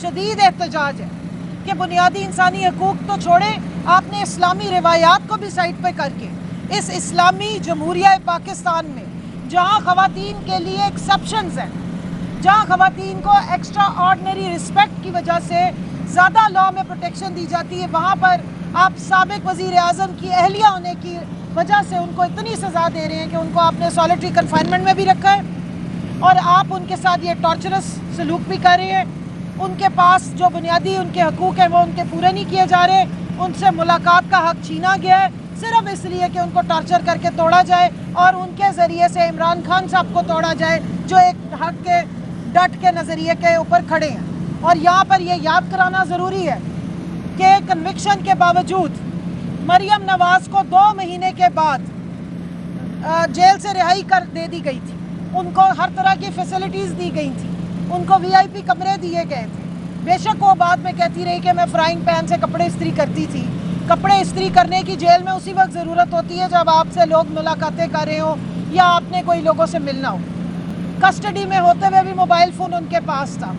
شدید احتجاج ہے کہ بنیادی انسانی حقوق تو چھوڑیں، آپ نے اسلامی روایات کو بھی سائڈ پہ کر کے اس اسلامی جمہوریہ پاکستان میں جہاں خواتین کے لیے ایکسیپشنز ہیں، جہاں خواتین کو ایکسٹرا آرڈنری رسپیکٹ کی وجہ سے زیادہ لا میں پروٹیکشن دی جاتی ہے، وہاں پر آپ سابق وزیر اعظم کی اہلیہ ہونے کی وجہ سے ان کو اتنی سزا دے رہے ہیں کہ ان کو آپ نے سالیٹری کنفائنمنٹ میں بھی رکھا ہے اور آپ ان کے ساتھ یہ ٹارچرس سلوک بھی کر رہے ہیں. ان کے پاس جو بنیادی ان کے حقوق ہیں وہ ان کے پورے نہیں کیے جا رہے، ان سے ملاقات کا حق چھینا گیا ہے صرف اس لیے کہ ان کو ٹارچر کر کے توڑا جائے اور ان کے ذریعے سے عمران خان صاحب کو توڑا جائے جو ایک حق کے ڈٹ کے نظریے کے اوپر کھڑے ہیں. اور یہاں پر یہ یاد کرانا ضروری ہے کہ کنوکشن کے باوجود مریم نواز کو 2 مہینے کے بعد جیل سے رہائی کر دے دی گئی تھی. ان کو ہر طرح کی فیسلٹیز دی گئی تھی، ان کو وی آئی پی کمرے دیے گئے تھے. بے شک وہ بعد میں کہتی رہی کہ میں فرائنگ پین سے کپڑے استری کرتی تھی. کپڑے استری کرنے کی جیل میں اسی وقت ضرورت ہوتی ہے جب آپ سے لوگ ملاقاتیں کر رہے ہوں یا آپ نے کوئی لوگوں سے ملنا ہو. کسٹڈی میں ہوتے ہوئے بھی موبائل فون ان کے پاس تھا.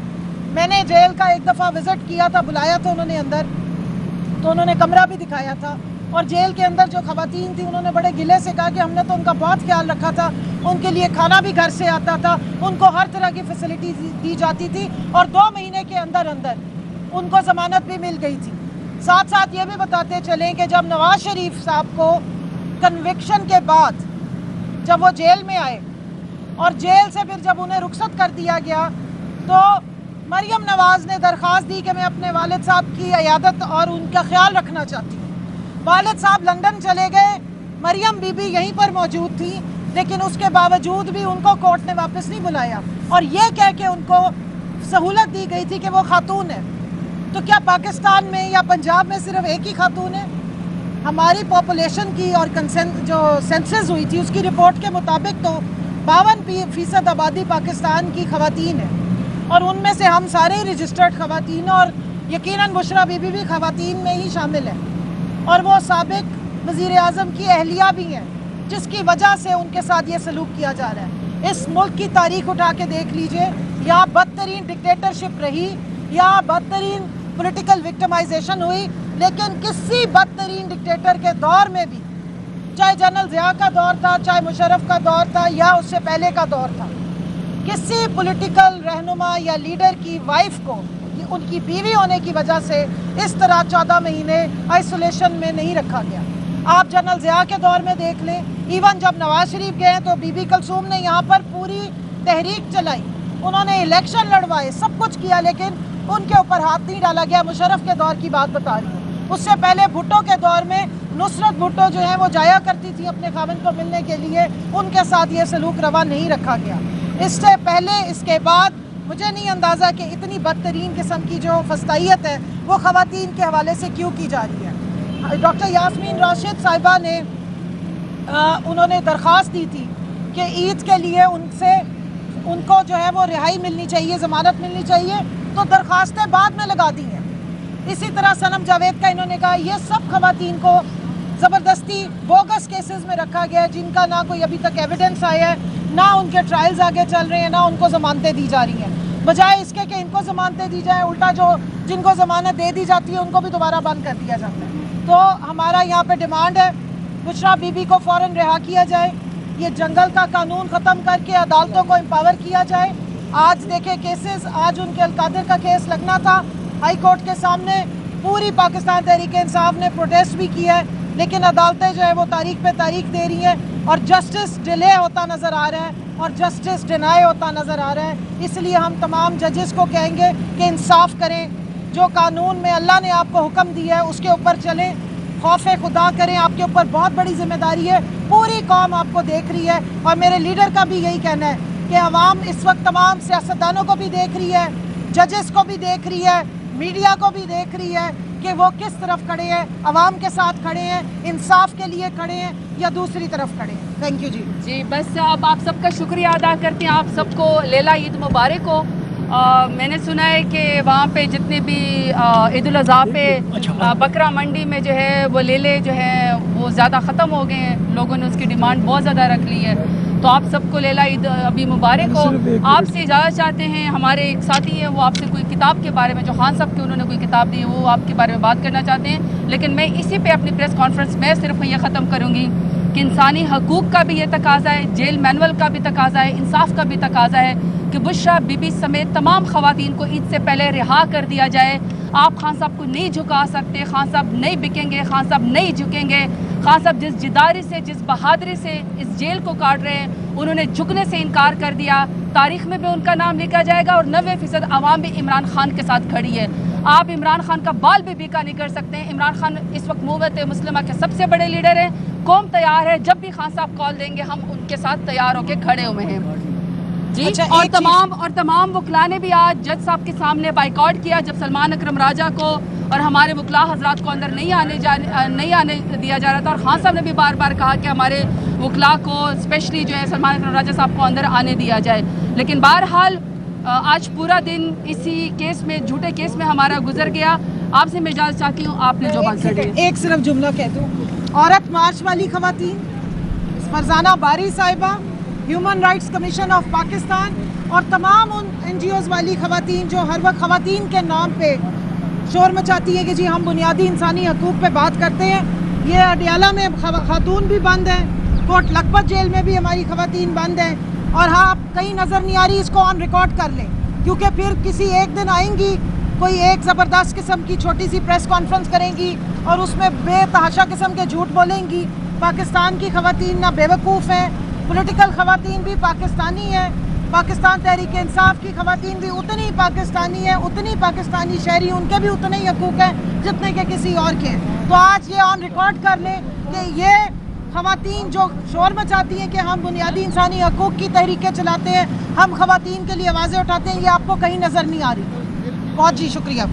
میں نے جیل کا ایک دفعہ وزٹ کیا تھا، بلایا تھا انہوں نے اندر، تو انہوں نے کمرہ بھی دکھایا تھا اور جیل کے اندر جو خواتین تھیں انہوں نے بڑے گلے سے کہا کہ ہم نے تو ان کا بہت خیال رکھا تھا، ان کے لیے کھانا بھی گھر سے آتا تھا، ان کو ہر طرح کی فیسلٹی دی جاتی تھی اور 2 مہینے کے اندر ان کو ضمانت بھی مل گئی تھی. ساتھ ساتھ یہ بھی بتاتے چلیں کہ جب نواز شریف صاحب کو کنوکشن کے بعد جب وہ جیل میں آئے اور جیل سے پھر جب انہیں رخصت کر دیا گیا تو مریم نواز نے درخواست دی کہ میں اپنے والد صاحب کی عیادت اور ان کا خیال رکھنا چاہتی ہوں. والد صاحب لندن چلے گئے، مریم بی بی یہیں پر موجود تھی، لیکن اس کے باوجود بھی ان کو کورٹ نے واپس نہیں بلایا اور یہ کہہ کے ان کو سہولت دی گئی تھی کہ وہ خاتون ہے. تو کیا پاکستان میں یا پنجاب میں صرف ایک ہی خاتون ہے؟ ہماری پاپولیشن کی اور جو سینسس ہوئی تھی اس کی رپورٹ کے مطابق تو 52% آبادی پاکستان کی خواتین ہے اور ان میں سے ہم سارے رجسٹرڈ خواتین اور یقیناً بشرا بی بی بھی خواتین میں ہی شامل ہیں اور وہ سابق وزیر اعظم کی اہلیہ بھی ہیں جس کی وجہ سے ان کے ساتھ یہ سلوک کیا جا رہا ہے. اس ملک کی تاریخ اٹھا کے دیکھ لیجئے، یا بدترین ڈکٹیٹرشپ رہی یا بدترین پولیٹیکل وکٹمائزیشن ہوئی، لیکن کسی بدترین ڈکٹیٹر کے دور میں بھی، چاہے جنرل ضیاء کا دور تھا، چاہے مشرف کا دور تھا یا اس سے پہلے کا دور تھا، کسی پولیٹیکل رہنما یا لیڈر کی وائف کو ان کی بیوی ہونے کی وجہ سے اس طرح 14 مہینے آئسولیشن میں نہیں رکھا گیا. آپ جنرل ضیاء کے دور میں دیکھ لیں، ایون جب نواز شریف گئے تو بی بی کلثوم نے یہاں پر پوری تحریک چلائی، انہوں نے الیکشن لڑوائے، سب کچھ کیا، لیکن ان کے اوپر ہاتھ نہیں ڈالا گیا. مشرف کے دور کی بات بتا رہی ہوں. اس سے پہلے بھٹو کے دور میں نصرت بھٹو جو ہیں وہ جایا کرتی تھی اپنے خاوند کو ملنے کے لیے، ان کے ساتھ یہ سلوک روا نہیں رکھا گیا. اس سے پہلے اس کے بعد مجھے نہیں اندازہ کہ اتنی بدترین قسم کی جو فسطائیت ہے وہ خواتین کے حوالے سے کیوں کی جا رہی ہے. ڈاکٹر یاسمین راشد صاحبہ نے انہوں نے درخواست دی تھی کہ عید کے لیے ان کو جو ہے وہ رہائی ملنی چاہیے، ضمانت ملنی چاہیے، تو درخواستیں بعد میں لگا دی ہیں. اسی طرح صنم جاوید کا انہوں نے کہا یہ سب خواتین کو زبردستی بوگس کیسز میں رکھا گیا ہے جن کا نہ کوئی ابھی تک ایویڈنس آیا ہے، نہ ان کے ٹرائلز آگے چل رہے ہیں، نہ ان کو ضمانتیں دی جا رہی ہیں. بجائے اس کے کہ ان کو ضمانتیں دی جائیں، الٹا جو جن کو ضمانت دے دی جاتی ہے ان کو بھی دوبارہ بند کر دیا جاتا ہے. تو ہمارا یہاں پہ ڈیمانڈ ہے بشرا بی بی کو فوراً رہا کیا جائے، یہ جنگل کا قانون ختم کر کے عدالتوں کو امپاور کیا جائے. آج دیکھیں کیسز، آج ان کے القادر کا کیس لگنا تھا ہائی کورٹ کے سامنے، پوری پاکستان تحریک انصاف نے پروٹیسٹ بھی کیا ہے، لیکن عدالتیں جو ہے وہ تاریخ پہ تاریخ دے رہی ہیں اور جسٹس ڈیلے ہوتا نظر آ رہا ہے اور جسٹس ڈینائی ہوتا نظر آ رہا ہے. اس لیے ہم تمام ججز کو کہیں گے کہ انصاف کریں، جو قانون میں اللہ نے آپ کو حکم دیا ہے اس کے اوپر چلیں، خوف خدا کریں. آپ کے اوپر بہت بڑی ذمہ داری ہے، پوری قوم آپ کو دیکھ رہی ہے اور میرے لیڈر کا بھی یہی کہنا ہے کہ عوام اس وقت تمام سیاستدانوں کو بھی دیکھ رہی ہے، ججز کو بھی دیکھ رہی ہے، میڈیا کو بھی دیکھ رہی ہے کہ وہ کس طرف کھڑے ہیں، عوام کے ساتھ کھڑے ہیں، انصاف کے لیے کھڑے ہیں یا دوسری طرف کھڑے ہیں. Thank you. جی بس اب آپ سب کا شکریہ ادا کرتے ہیں، آپ سب کو لیلا عید مبارک ہو. میں نے سنا ہے کہ وہاں پہ جتنے بھی عید الاضحیٰ پہ بکرا منڈی میں جو ہے وہ لیلے جو ہے وہ زیادہ ختم ہو گئے ہیں، لوگوں نے اس کی ڈیمانڈ بہت زیادہ رکھ لی ہے. تو آپ سب کو لیلا عید ابھی مبارک ہو. آپ سے اجازت چاہتے ہیں, ہمارے ایک ساتھی ہیں وہ آپ سے کوئی کتاب کے بارے میں, جو خان صاحب کی انہوں نے کوئی کتاب دی وہ آپ کے بارے میں بات کرنا چاہتے ہیں, لیکن میں اسی پہ اپنی پریس کانفرنس میں صرف یہ ختم کروں گی کہ انسانی حقوق کا بھی یہ تقاضا ہے, جیل مینول کا بھی تقاضا ہے, انصاف کا بھی تقاضا ہے کہ بشرا بی بی سمیت تمام خواتین کو عید سے پہلے رہا کر دیا جائے. آپ خان صاحب کو نہیں جھکا سکتے, خان صاحب نہیں بکیں گے, خان صاحب نہیں جھکیں گے. خان صاحب جس جداری سے, جس بہادری سے اس جیل کو کاٹ رہے ہیں, انہوں نے جھکنے سے انکار کر دیا. تاریخ میں بھی ان کا نام لکھا جائے گا اور 90% عوام بھی عمران خان کے ساتھ کھڑی ہے. آپ عمران خان کا بال بھی بیکا نہیں کر سکتے ہیں. عمران خان اس وقت امت مسلمہ کے سب سے بڑے لیڈر ہیں. قوم تیار ہے, جب بھی خان صاحب کال دیں گے ہم ان کے ساتھ تیار ہو کے کھڑے ہوئے ہیں جی. اور تمام وکلاء نے بھی آج جج صاحب کے سامنے بائیکاٹ کیا جب سلمان اکرم راجہ کو اور ہمارے وکلاء حضرات کو اندر نہیں آنے دیا جا رہا تھا. اور خان صاحب نے بھی بار بار کہا کہ ہمارے وکلاء کو اسپیشلی جو ہے سلمان اکرم راجہ صاحب کو اندر آنے دیا جائے. لیکن بہرحال آج پورا دن اسی کیس میں, جھوٹے کیس میں ہمارا گزر گیا. آپ سے میں اجازت چاہتی ہوں, آپ نے جو بات کری. ایک صرف جملہ کہہ دوں, عورت مارچ والی خواتین, فرزانہ باری صاحبہ, human rights commission of Pakistan اور تمام ان NGOs والی خواتین جو ہر وقت خواتین کے نام پہ شور مچاتی ہیں کہ جی ہم بنیادی انسانی حقوق پہ بات کرتے ہیں. یہ اڈیالہ میں خاتون بھی بند ہیں, کوٹ لکھپت جیل میں بھی ہماری خواتین بند ہیں. اور ہاں, آپ کہیں نظر نہیں آ رہی, اس کو آن ریکارڈ کر لیں, کیونکہ پھر کسی ایک دن آئیں گی, کوئی ایک زبردست قسم کی چھوٹی سی پریس کانفرنس کریں گی اور اس میں بے تحاشا قسم کے جھوٹ بولیں گی. پاکستان کی خواتین نہ بیوقوف ہیں, پولیٹیکل خواتین بھی پاکستانی ہیں, پاکستان تحریک انصاف کی خواتین بھی اتنی پاکستانی ہیں, اتنی پاکستانی شہری, ان کے بھی اتنے ہی حقوق ہیں جتنے کہ کسی اور کے. تو آج یہ آن ریکارڈ کر لیں کہ یہ خواتین جو شور مچاتی ہیں کہ ہم بنیادی انسانی حقوق کی تحریکیں چلاتے ہیں, ہم خواتین کے لیے آوازیں اٹھاتے ہیں, یہ آپ کو کہیں نظر نہیں آ رہی. بہت جی شکریہ.